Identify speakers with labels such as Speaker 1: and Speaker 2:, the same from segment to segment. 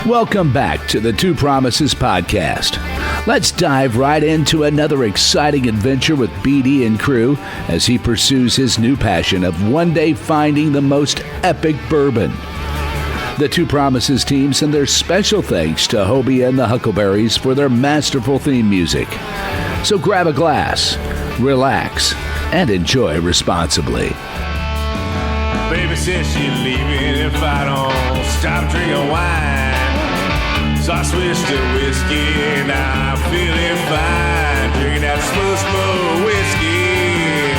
Speaker 1: Welcome back to the Two Promises podcast. Let's dive right into another exciting adventure with BD and crew as he pursues his new passion of one day finding the most epic bourbon. The Two Promises team send their special thanks to Hobie and the Huckleberries for their masterful theme music. So grab a glass, relax, and enjoy responsibly.
Speaker 2: Baby says she's leaving if I don't stop drinking wine. So I switched to whiskey, now I'm feeling fine. Drinking that smooth whiskey.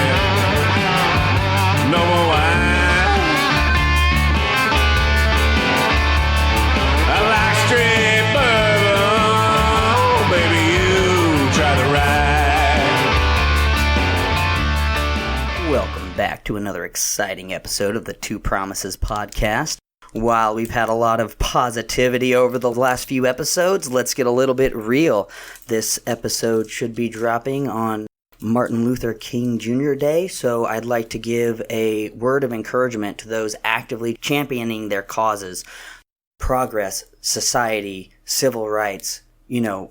Speaker 2: No more wine. I like straight bourbon. Baby, you try the ride.
Speaker 3: Welcome back to another exciting episode of the Two Promises podcast. While we've had a lot of positivity over the last few episodes, let's get a little bit real. This episode should be dropping on Martin Luther King Jr. Day, so I'd like to give a word of encouragement to those actively championing their causes. Progress, society, civil rights,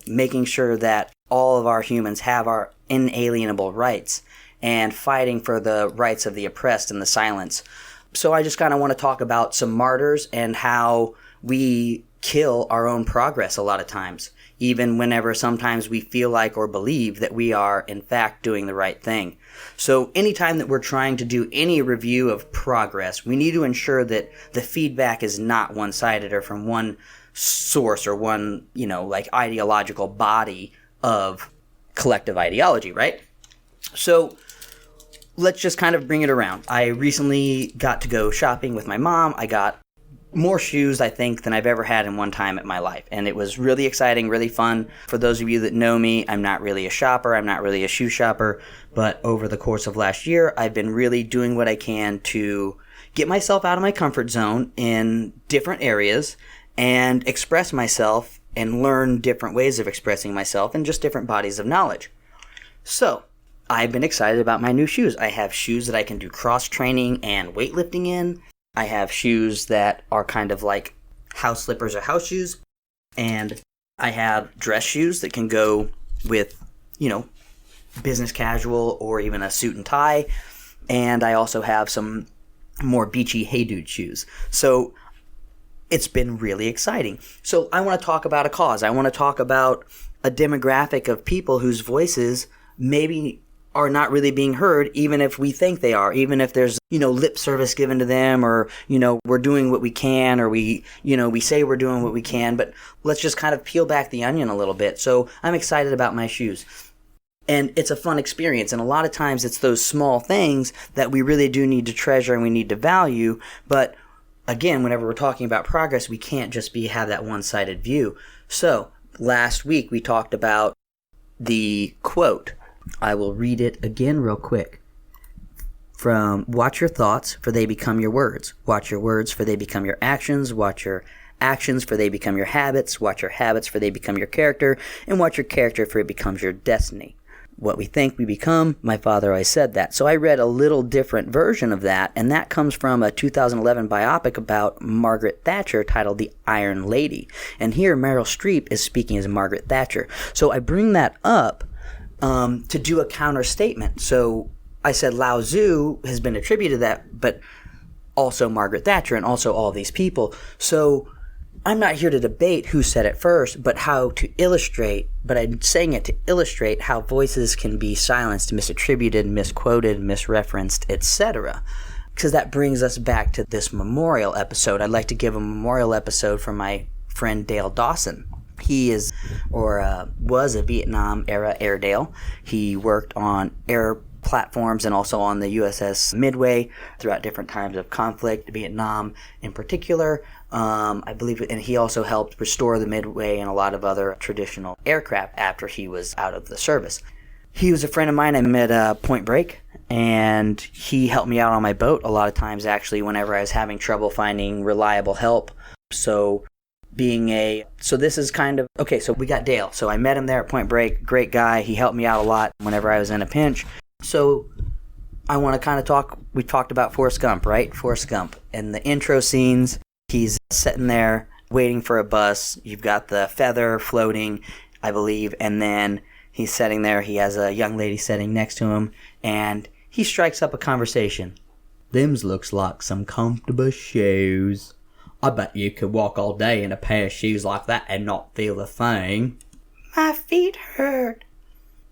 Speaker 3: making sure that all of our humans have our inalienable rights and fighting for the rights of the oppressed and the silenced. So I just kind of want to talk about some martyrs and how we kill our own progress a lot of times, even whenever sometimes we feel like or believe that we are, in fact, doing the right thing. So anytime that we're trying to do any review of progress, we need to ensure that the feedback is not one-sided or from one source or one, ideological body of collective ideology, right? So let's just kind of bring it around. I recently got to go shopping with my mom. I got more shoes, I think, than I've ever had in one time in my life. And it was really exciting, really fun. For those of you that know me, I'm not really a shopper. I'm not really a shoe shopper. But over the course of last year, I've been really doing what I can to get myself out of my comfort zone in different areas and express myself and learn different ways of expressing myself and just different bodies of knowledge. So I've been excited about my new shoes. I have shoes that I can do cross training and weightlifting in. I have shoes that are kind of like house slippers or house shoes. And I have dress shoes that can go with, business casual or even a suit and tie. And I also have some more beachy hey dude shoes. So it's been really exciting. So I want to talk about a cause. I want to talk about a demographic of people whose voices maybe are not really being heard, even if we think they are, even if there's, lip service given to them or, we're doing what we can or we say we're doing what we can, but let's just kind of peel back the onion a little bit. So I'm excited about my shoes. And it's a fun experience. And a lot of times it's those small things that we really do need to treasure and we need to value. But again, whenever we're talking about progress, we can't just have that one-sided view. So last week we talked about the quote. I will read it again real quick. From watch your thoughts, for they become your words. Watch your words, for they become your actions. Watch your actions, for they become your habits. Watch your habits, for they become your character. And watch your character, for it becomes your destiny. What we think we become, my father always said that. So I read a little different version of that, and that comes from a 2011 biopic about Margaret Thatcher titled The Iron Lady. And here Meryl Streep is speaking as Margaret Thatcher. So I bring that up to do a counter statement. So I said Lau Tzu has been attributed to that, but also Margaret Thatcher and also all these people. So I'm not here to debate who said it first, but how to illustrate, but I'm saying it to illustrate how voices can be silenced, misattributed, misquoted, misreferenced, etc. Because that brings us back to this memorial episode. I'd like to give a memorial episode for my friend Dale Dawson. He was a Vietnam-era airedale. He worked on air platforms and also on the USS Midway throughout different times of conflict, Vietnam in particular. I believe, and he also helped restore the Midway and a lot of other traditional aircraft after he was out of the service. He was a friend of mine I met at Point Break, and he helped me out on my boat a lot of times, actually, whenever I was having trouble finding reliable help. So this is kind of, okay, so we got Dale. So I met him there at Point Break, great guy. He helped me out a lot whenever I was in a pinch. So I want to kind of we talked about Forrest Gump, right? Forrest Gump. In the intro scenes, he's sitting there waiting for a bus. You've got the feather floating, I believe, and then he's sitting there. He has a young lady sitting next to him, and he strikes up a conversation. Them's looks like some comfortable shoes. I bet you could walk all day in a pair of shoes like that and not feel a thing. My feet hurt.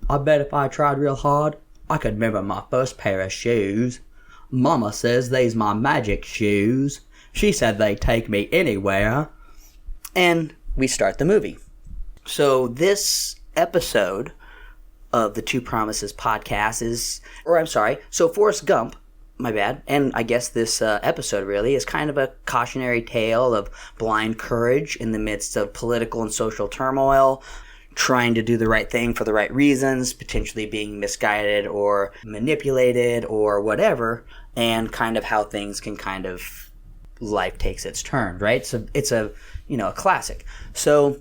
Speaker 3: I bet if I tried real hard, I could remember my first pair of shoes. Mama says they's my magic shoes. She said they'd take me anywhere. And we start the movie. So this episode of the Two Promises podcast so Forrest Gump, my bad, and I guess this episode really is kind of a cautionary tale of blind courage in the midst of political and social turmoil, trying to do the right thing for the right reasons, potentially being misguided or manipulated or whatever, and kind of how things can kind of, life takes its turn, right? So it's a classic. So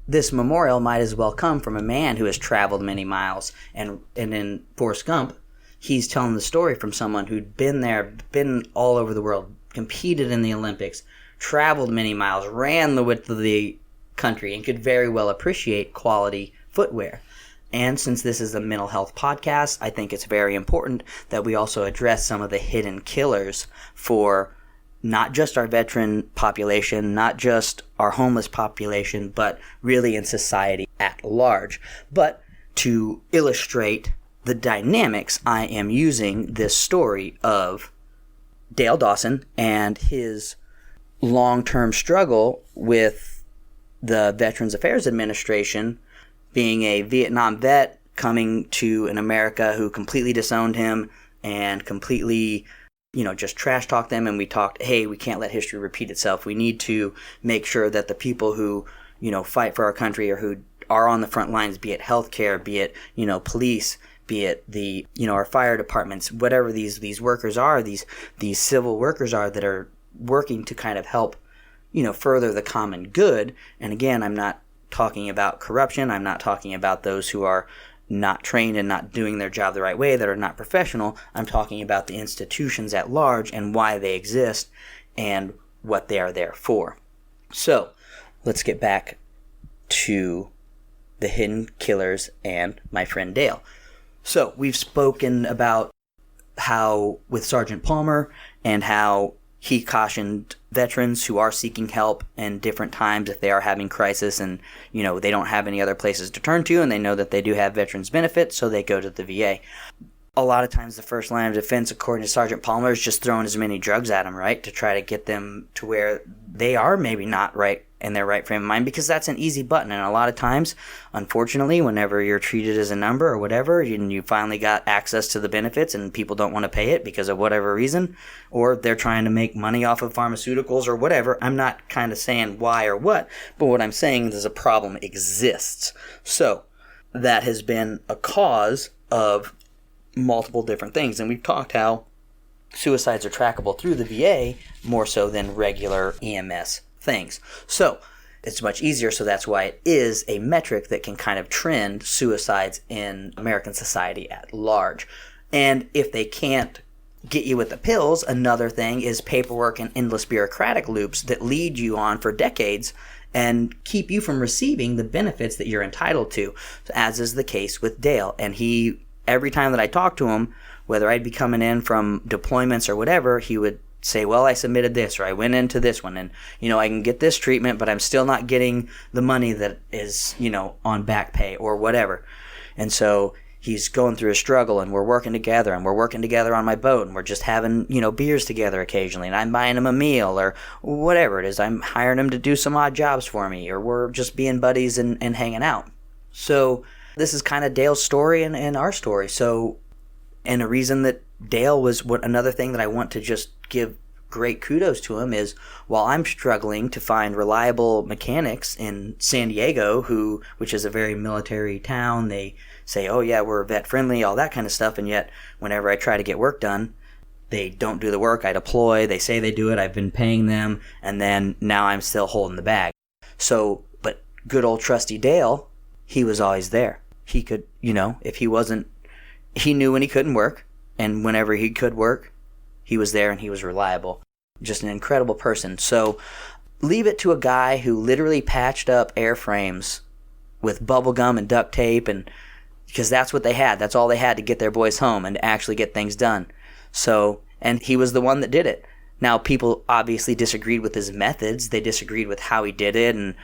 Speaker 3: this memorial might as well come from a man who has traveled many miles, and in Forrest Gump, he's telling the story from someone who'd been there, been all over the world, competed in the Olympics, traveled many miles, ran the width of the country, and could very well appreciate quality footwear. And since this is a mental health podcast, I think it's very important that we also address some of the hidden killers for not just our veteran population, not just our homeless population, but really in society at large. But to illustrate the dynamics, I am using this story of Dale Dawson and his long-term struggle with the Veterans Affairs Administration, being a Vietnam vet coming to an America who completely disowned him and completely, just trash talked them. And we talked, hey, we can't let history repeat itself. We need to make sure that the people who, fight for our country or who are on the front lines, be it healthcare, be it, police, be it the, our fire departments, whatever these workers are, these civil workers are that are working to kind of help, further the common good. And again, I'm not talking about corruption. I'm not talking about those who are not trained and not doing their job the right way, that are not professional. I'm talking about the institutions at large and why they exist and what they are there for. So let's get back to the hidden killers and my friend Dale. So we've spoken about how with Sgt Palmer and how he cautioned veterans who are seeking help in different times if they are having crisis and, they don't have any other places to turn to and they know that they do have veterans benefits, so they go to the VA. A lot of times the first line of defense, according to Sgt Palmer, is just throwing as many drugs at them, right, to try to get them to where they are maybe not right in their right frame of mind, because that's an easy button. And a lot of times, unfortunately, whenever you're treated as a number or whatever, and you finally got access to the benefits and people don't want to pay it because of whatever reason, or they're trying to make money off of pharmaceuticals or whatever, I'm not kind of saying why or what, but what I'm saying is a problem exists. So that has been a cause of multiple different things. And we've talked how suicides are trackable through the VA more so than regular EMS things. So it's much easier, so that's why it is a metric that can kind of trend suicides in American society at large. And if they can't get you with the pills, another thing is paperwork and endless bureaucratic loops that lead you on for decades and keep you from receiving the benefits that you're entitled to, as is the case with Dale. And every time that I talked to him, whether I'd be coming in from deployments or whatever, he would say, well, I submitted this, or I went into this one, and, I can get this treatment, but I'm still not getting the money that is, on back pay or whatever. And so he's going through a struggle, and we're working together, on my boat, and we're just having, beers together occasionally, and I'm buying him a meal or whatever it is. I'm hiring him to do some odd jobs for me, or we're just being buddies and hanging out. So this is kind of Dale's story and our story. So, and a reason that Dale was another thing that I want to just give great kudos to him is, while I'm struggling to find reliable mechanics in San Diego, which is a very military town, they say, oh yeah, we're vet friendly, all that kind of stuff, and yet whenever I try to get work done, they don't do the work. I deploy, they say they do it, I've been paying them, and then now I'm still holding the bag. So, but good old trusty Dale, he was always there. He could, if he wasn't, he knew when he couldn't work, and whenever he could work, he was there and he was reliable. Just an incredible person. So leave it to a guy who literally patched up airframes with bubble gum and duct tape, and because that's what they had. That's all they had to get their boys home and actually get things done. So, and he was the one that did it. Now, people obviously disagreed with his methods. They disagreed with how he did it. And,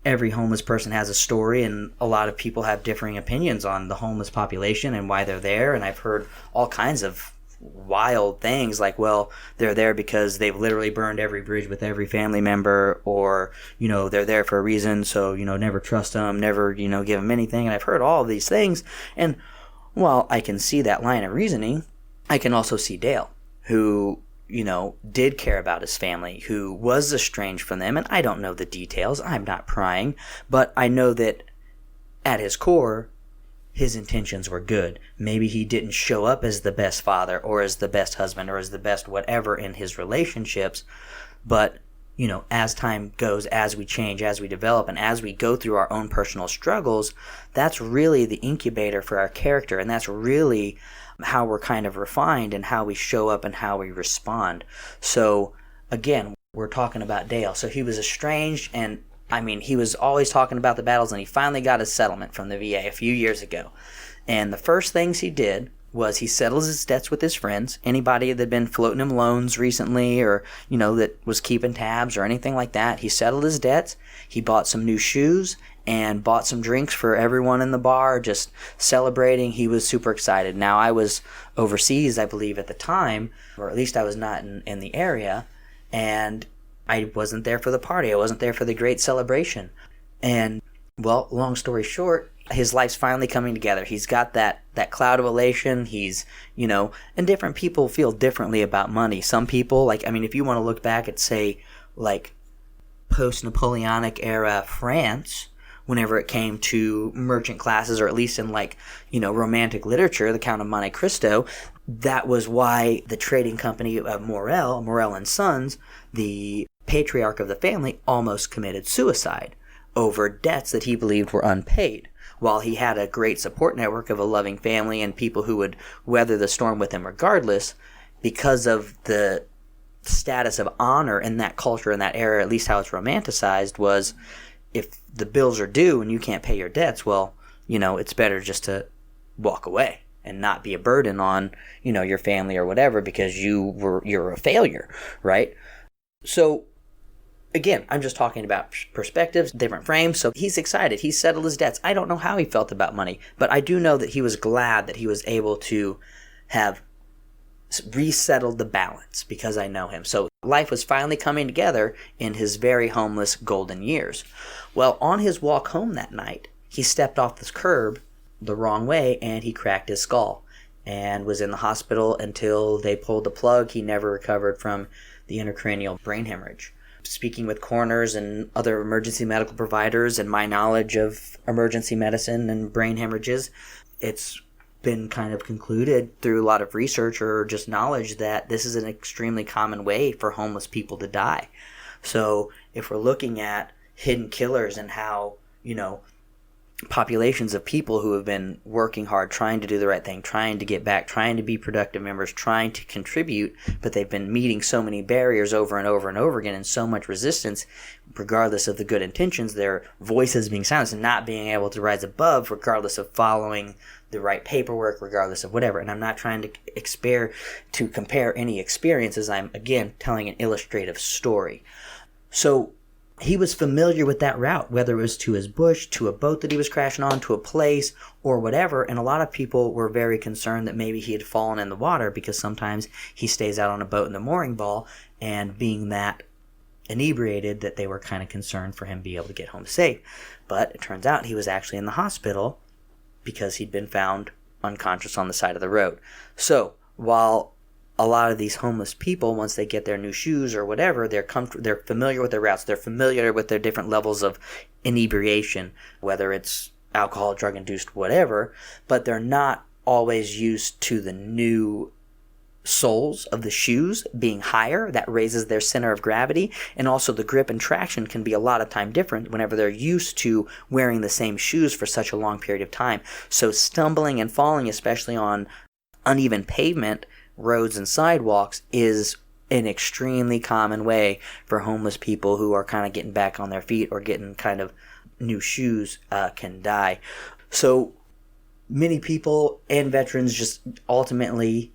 Speaker 3: every homeless person has a story, and a lot of people have differing opinions on the homeless population and why they're there. And I've heard all kinds of wild things like, well, they're there because they've literally burned every bridge with every family member, or, they're there for a reason. So, never trust them, never, give them anything. And I've heard all of these things. And while I can see that line of reasoning, I can also see Dale, who did care about his family, who was estranged from them. And I don't know the details. I'm not prying. But I know that at his core, his intentions were good. Maybe he didn't show up as the best father or as the best husband or as the best whatever in his relationships. But, as time goes, as we change, as we develop, and as we go through our own personal struggles, that's really the incubator for our character. And that's really how we're kind of refined and how we show up and how we respond. So again, we're talking about Dale. So he was estranged, and he was always talking about the battles, and he finally got a settlement from the VA a few years ago. And the first things he did was he settles his debts with his friends. Anybody that had been floating him loans recently, or, that was keeping tabs or anything like that, he settled his debts. He bought some new shoes and bought some drinks for everyone in the bar, just celebrating. He was super excited. Now, I was overseas, I believe, at the time, or at least I was not in the area, and I wasn't there for the party. I wasn't there for the great celebration. And, well, long story short, his life's finally coming together. He's got that cloud of elation. He's, and different people feel differently about money. Some people, if you want to look back at, say, post-Napoleonic era France, whenever it came to merchant classes, or at least in romantic literature, the Count of Monte Cristo, that was why the trading company of Morel and Sons, the patriarch of the family, almost committed suicide over debts that he believed were unpaid. While he had a great support network of a loving family and people who would weather the storm with him regardless, because of the status of honor in that culture, in that era, at least how it's romanticized, was if the bills are due and you can't pay your debts, well, it's better just to walk away and not be a burden on, your family or whatever, because you're a failure, right? So again, I'm just talking about perspectives, different frames. So he's excited. He settled his debts. I don't know how he felt about money, but I do know that he was glad that he was able to have resettled the balance, because I know him. So life was finally coming together in his very homeless golden years. Well, on his walk home that night, he stepped off the curb the wrong way and he cracked his skull and was in the hospital until they pulled the plug. He never recovered from the intracranial brain hemorrhage. Speaking with coroners and other emergency medical providers and my knowledge of emergency medicine and brain hemorrhages, it's been kind of concluded through a lot of research or just knowledge that this is an extremely common way for homeless people to die. So if we're looking at hidden killers and how, populations of people who have been working hard, trying to do the right thing, trying to get back, trying to be productive members, trying to contribute, but they've been meeting so many barriers over and over and over again and so much resistance, regardless of the good intentions, their voices being silenced and not being able to rise above, regardless of following the right paperwork, regardless of whatever. And I'm not trying to compare any experiences. I'm, again, telling an illustrative story. So he was familiar with that route, whether it was to his bush, to a boat that he was crashing on, to a place, or whatever. And a lot of people were very concerned that maybe he had fallen in the water, because sometimes he stays out on a boat in the mooring ball, and being that inebriated, that they were kind of concerned for him to be able to get home safe. But it turns out he was actually in the hospital because he'd been found unconscious on the side of the road. So while a lot of these homeless people, once they get their new shoes or whatever, they're familiar with their routes. They're familiar with their different levels of inebriation, whether it's alcohol, drug-induced, whatever, but they're not always used to the new soles of the shoes being higher. That raises their center of gravity, and also the grip and traction can be a lot of time different whenever they're used to wearing the same shoes for such a long period of time. So stumbling and falling, especially on uneven pavement, roads and sidewalks, is an extremely common way for homeless people who are kind of getting back on their feet or getting kind of new shoes can die. So many people and veterans just ultimately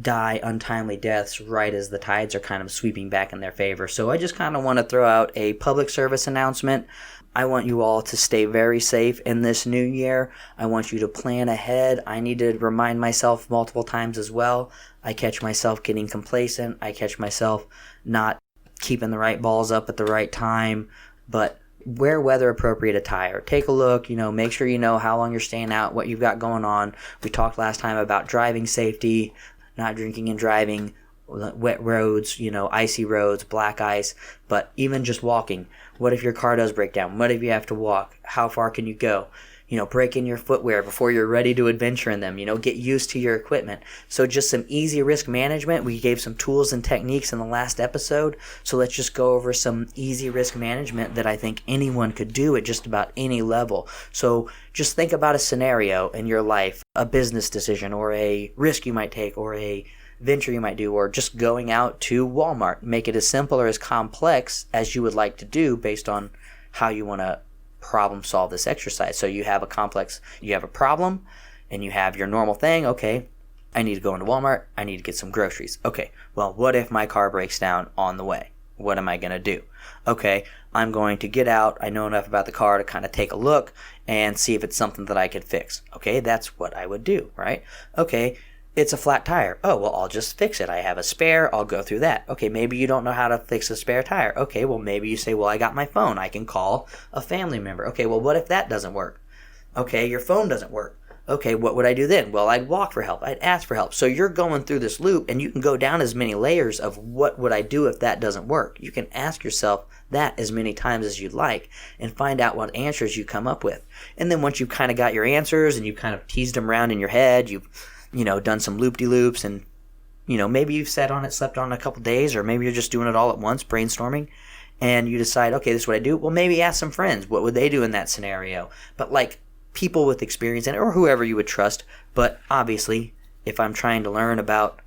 Speaker 3: die untimely deaths right as the tides are kind of sweeping back in their favor. So I just kind of want to throw out a public service announcement. I want you all to stay very safe in this new year. I want you to plan ahead. I need to remind myself multiple times as well. I catch myself getting complacent. I catch myself not keeping the right balls up at the right time. But wear weather appropriate attire. Take a look, make sure you know how long you're staying out, what you've got going on. We talked last time about driving safety, not drinking and driving, wet roads, icy roads, black ice, but even just walking. What if your car does break down? What if you have to walk? How far can you go? Break in your footwear before you're ready to adventure in them. Get used to your equipment. So just some easy risk management. We gave some tools and techniques in the last episode. So let's just go over some easy risk management that I think anyone could do at just about any level. So just think about a scenario in your life, a business decision or a risk you might take or a venture you might do, or just going out to Walmart. Make it as simple or as complex as you would like to do based on how you want to problem solve this exercise. So you have a problem and you have your normal thing. Okay, I need to go into Walmart. I need to get some groceries. Okay, well, what if my car breaks down on the way? What am I going to do? Okay, I'm going to get out. I know enough about the car to kind of take a look and see if it's something that I could fix. Okay, that's what I would do, right? Okay, it's a flat tire. Oh, well, I'll just fix it. I have a spare. I'll go through that. Okay, maybe you don't know how to fix a spare tire. Okay, well, maybe you say, well, I got my phone. I can call a family member. Okay, well, what if that doesn't work? Okay, your phone doesn't work. Okay, what would I do then? Well, I'd walk for help. I'd ask for help. So you're going through this loop, and you can go down as many layers of what would I do if that doesn't work. You can ask yourself that as many times as you'd like and find out what answers you come up with. And then once you've kind of got your answers and you've kind of teased them around in your head, you've done some loop-de-loops, and, maybe you've slept on it a couple days, or maybe you're just doing it all at once, brainstorming, and you decide, okay, this is what I do. Well, maybe ask some friends. What would they do in that scenario? But like people with experience in it, or whoever you would trust. But obviously, if I'm trying to learn about,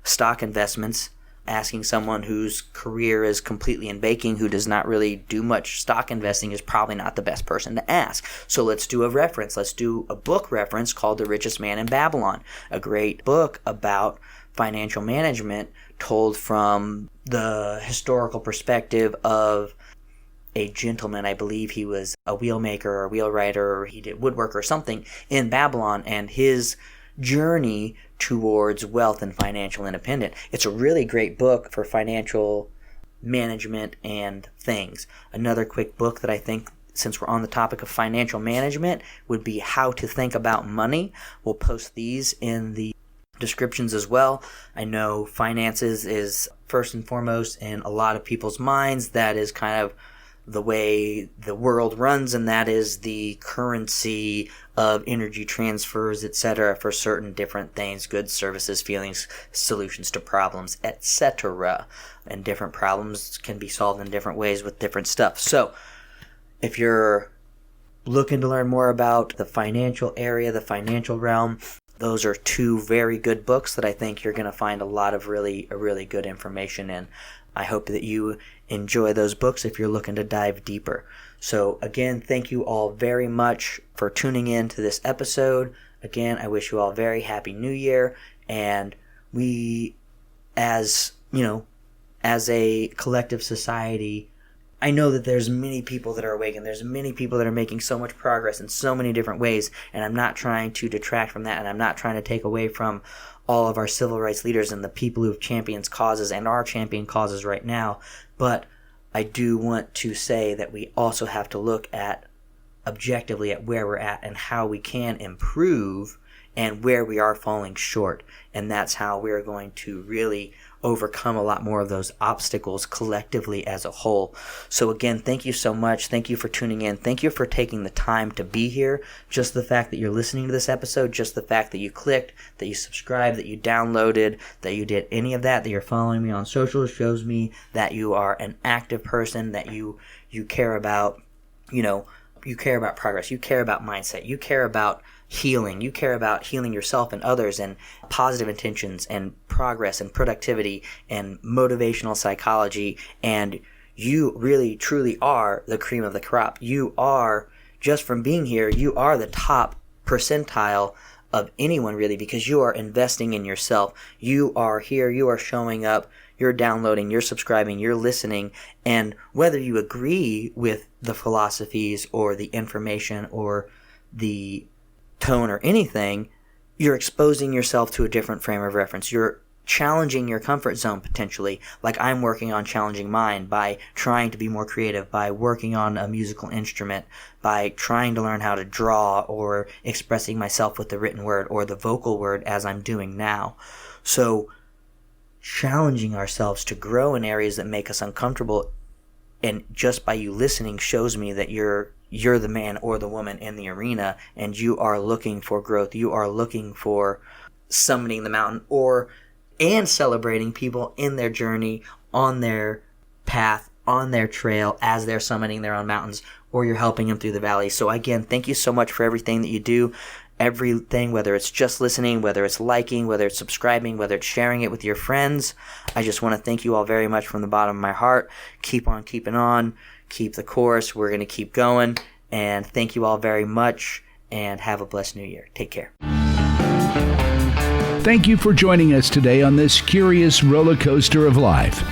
Speaker 3: stock investments, asking someone whose career is completely in baking, who does not really do much stock investing, is probably not the best person to ask. So let's do a reference. Let's do a book reference called The Richest Man in Babylon, a great book about financial management told from the historical perspective of a gentleman. I believe he was a wheelmaker or a wheelwriter, or he did woodwork or something in Babylon, and his journey towards wealth and financial independence. It's a really great book for financial management and things. Another quick book that I think, since we're on the topic of financial management, would be How to Think About Money. We'll post these in the descriptions as well. I know finances is first and foremost in a lot of people's minds. That is kind of the way the world runs, and that is the currency of energy transfers, etc., for certain different things, goods, services, feelings, solutions to problems, etc. And different problems can be solved in different ways with different stuff. So if you're looking to learn more about the financial area, the financial realm, those are two very good books that I think you're going to find a lot of really good information in. I hope that you enjoy those books if you're looking to dive deeper. So again, thank you all very much for tuning in to this episode. Again, I wish you all a very happy new year, and we, as a collective society, I know that there's many people that are awake, and there's many people that are making so much progress in so many different ways, and I'm not trying to detract from that, and I'm not trying to take away from all of our civil rights leaders and the people who have championed causes and are championing causes right now. But I do want to say that we also have to look at objectively at where we're at and how we can improve and where we are falling short. And that's how we're going to really overcome a lot more of those obstacles collectively as a whole. So again, thank you so much. Thank you for tuning in. Thank you for taking the time to be here. Just the fact that you're listening to this episode, just the fact that you clicked, that you subscribed, that you downloaded, that you did any of that you're following me on social, shows me that you are an active person, that you care about, you care about progress, you care about mindset, you care about healing. You care about healing yourself and others, and positive intentions and progress and productivity and motivational psychology. And you really, truly are the cream of the crop. You are, just from being here, you are the top percentile of anyone, really, because you are investing in yourself. You are here, you are showing up, you're downloading, you're subscribing, you're listening. And whether you agree with the philosophies or the information or the tone or anything, you're exposing yourself to a different frame of reference. You're challenging your comfort zone potentially, like I'm working on challenging mine by trying to be more creative, by working on a musical instrument, by trying to learn how to draw or expressing myself with the written word or the vocal word as I'm doing now. So challenging ourselves to grow in areas that make us uncomfortable, and just by you listening shows me that you're the man or the woman in the arena, and you are looking for growth. You are looking for summiting the mountain and celebrating people in their journey, on their path, on their trail, as they're summiting their own mountains, or you're helping them through the valley. So again, thank you so much for everything that you do. Everything, whether it's just listening, whether it's liking, whether it's subscribing, whether it's sharing it with your friends. I just want to thank you all very much from the bottom of my heart. Keep on keeping on. Keep the course. We're going to keep going. And thank you all very much, and have a blessed new year. Take care.
Speaker 1: Thank you for joining us today on this curious roller coaster of life.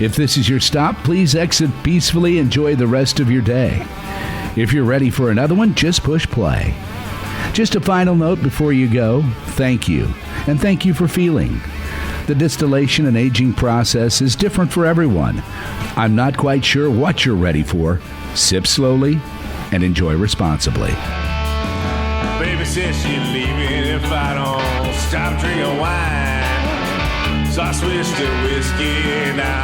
Speaker 1: If this is your stop, please exit peacefully. Enjoy the rest of your day. If you're ready for another one, just push play. Just a final note before you go, thank you, and thank you for feeling. The distillation and aging process is different for everyone. I'm not quite sure what you're ready for. Sip slowly and enjoy responsibly.
Speaker 2: Baby says she's leaving if I don't stop drinking wine. So I switched to whiskey now.